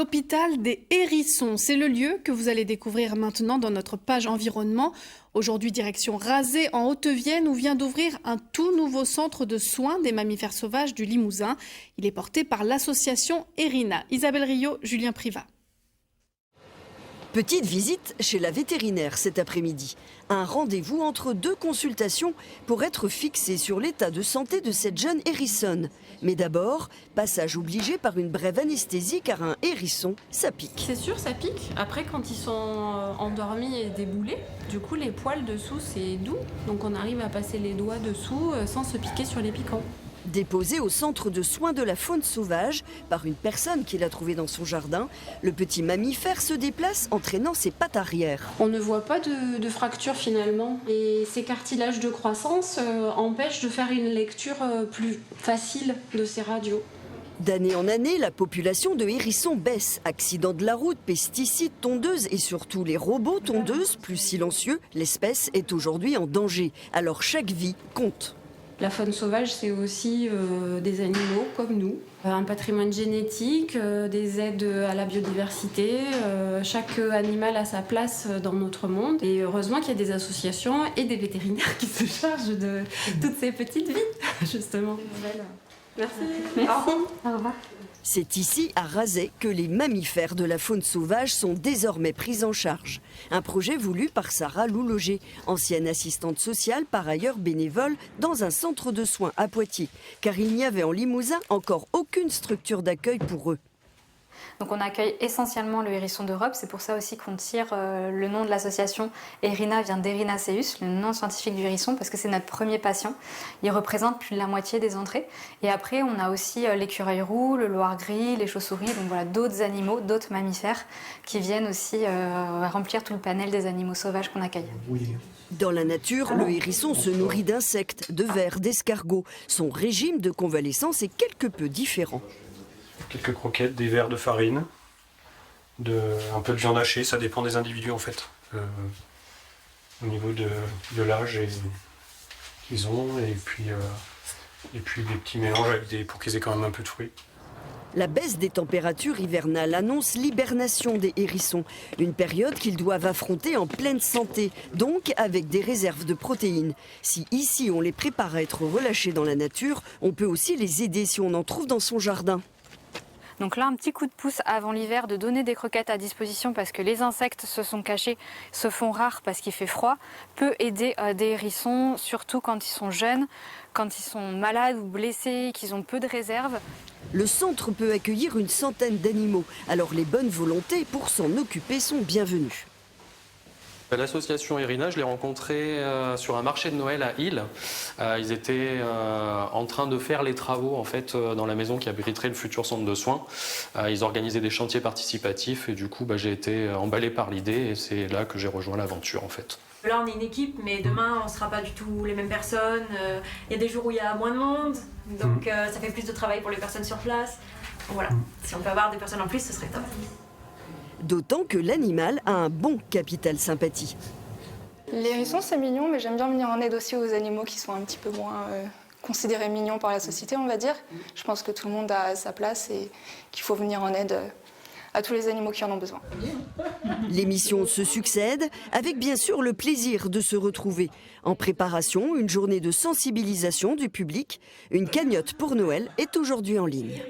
L'hôpital des Hérissons, c'est le lieu que vous allez découvrir maintenant dans notre page environnement. Aujourd'hui, direction Razé en Haute-Vienne où vient d'ouvrir un tout nouveau centre de soins des mammifères sauvages du Limousin. Il est porté par l'association Erina. Isabelle Rio, Julien Privat. Petite visite chez la vétérinaire cet après-midi. Un rendez-vous entre deux consultations pour être fixé sur l'état de santé de cette jeune hérissonne. Mais d'abord, passage obligé par une brève anesthésie car un hérisson, ça pique. C'est sûr, ça pique. Après, quand ils sont endormis et déboulés, du coup, les poils dessous, c'est doux. Donc on arrive à passer les doigts dessous sans se piquer sur les piquants. Déposé au centre de soins de la faune sauvage par une personne qui l'a trouvé dans son jardin, le petit mammifère se déplace entraînant ses pattes arrière. On ne voit pas de fracture finalement et ces cartilages de croissance empêchent de faire une lecture plus facile de ces radios. D'année en année, la population de hérissons baisse. Accidents de la route, pesticides, tondeuses et surtout les robots tondeuses, plus silencieux, l'espèce est aujourd'hui en danger. Alors chaque vie compte. La faune sauvage, c'est aussi des animaux comme nous, un patrimoine génétique, des aides à la biodiversité. Chaque animal a sa place dans notre monde. Et heureusement qu'il y a des associations et des vétérinaires qui se chargent de toutes ces petites vies, justement. Merci. Merci. Au revoir. C'est ici, à Razé, que les mammifères de la faune sauvage sont désormais pris en charge. Un projet voulu par Sarah Louloger, ancienne assistante sociale, par ailleurs bénévole, dans un centre de soins à Poitiers. Car il n'y avait en Limousin encore aucune structure d'accueil pour eux. Donc on accueille essentiellement le hérisson d'Europe, c'est pour ça aussi qu'on tire le nom de l'association Erina vient d'Erinaceus, le nom scientifique du hérisson, parce que c'est notre premier patient. Il représente plus de la moitié des entrées. Et après on a aussi l'écureuil roux, le loir gris, les chauves-souris, donc voilà d'autres animaux, d'autres mammifères qui viennent aussi remplir tout le panel des animaux sauvages qu'on accueille. Dans la nature, le hérisson se nourrit d'insectes, de vers, d'escargots. Son régime de convalescence est quelque peu différent. Quelques croquettes, des verres de farine, un peu de viande hachée, ça dépend des individus en fait. Au niveau de l'âge qu'ils ont, et puis des petits mélanges pour qu'ils aient quand même un peu de fruits. La baisse des températures hivernales annonce l'hibernation des hérissons, une période qu'ils doivent affronter en pleine santé, donc avec des réserves de protéines. Si ici on les prépare à être relâchés dans la nature, on peut aussi les aider si on en trouve dans son jardin. Donc là, un petit coup de pouce avant l'hiver de donner des croquettes à disposition parce que les insectes se sont cachés, se font rares parce qu'il fait froid, peut aider des hérissons, surtout quand ils sont jeunes, quand ils sont malades ou blessés, qu'ils ont peu de réserves. Le centre peut accueillir une centaine d'animaux, alors les bonnes volontés pour s'en occuper sont bienvenues. L'association Erina, je l'ai rencontrée sur un marché de Noël à Île. Ils étaient en train de faire les travaux en fait, dans la maison qui abriterait le futur centre de soins. Ils organisaient des chantiers participatifs et du coup j'ai été emballé par l'idée et c'est là que j'ai rejoint l'aventure en fait. Là on est une équipe mais demain on ne sera pas du tout les mêmes personnes. Il y a des jours où il y a moins de monde, donc ça fait plus de travail pour les personnes sur place. Voilà, si on peut avoir des personnes en plus ce serait top. D'autant que l'animal a un bon capital sympathie. Les hérissons, c'est mignon, mais j'aime bien venir en aide aussi aux animaux qui sont un petit peu moins considérés mignons par la société, on va dire. Je pense que tout le monde a sa place et qu'il faut venir en aide à tous les animaux qui en ont besoin. Les missions se succèdent, avec bien sûr le plaisir de se retrouver. En préparation, une journée de sensibilisation du public. Une cagnotte pour Noël est aujourd'hui en ligne.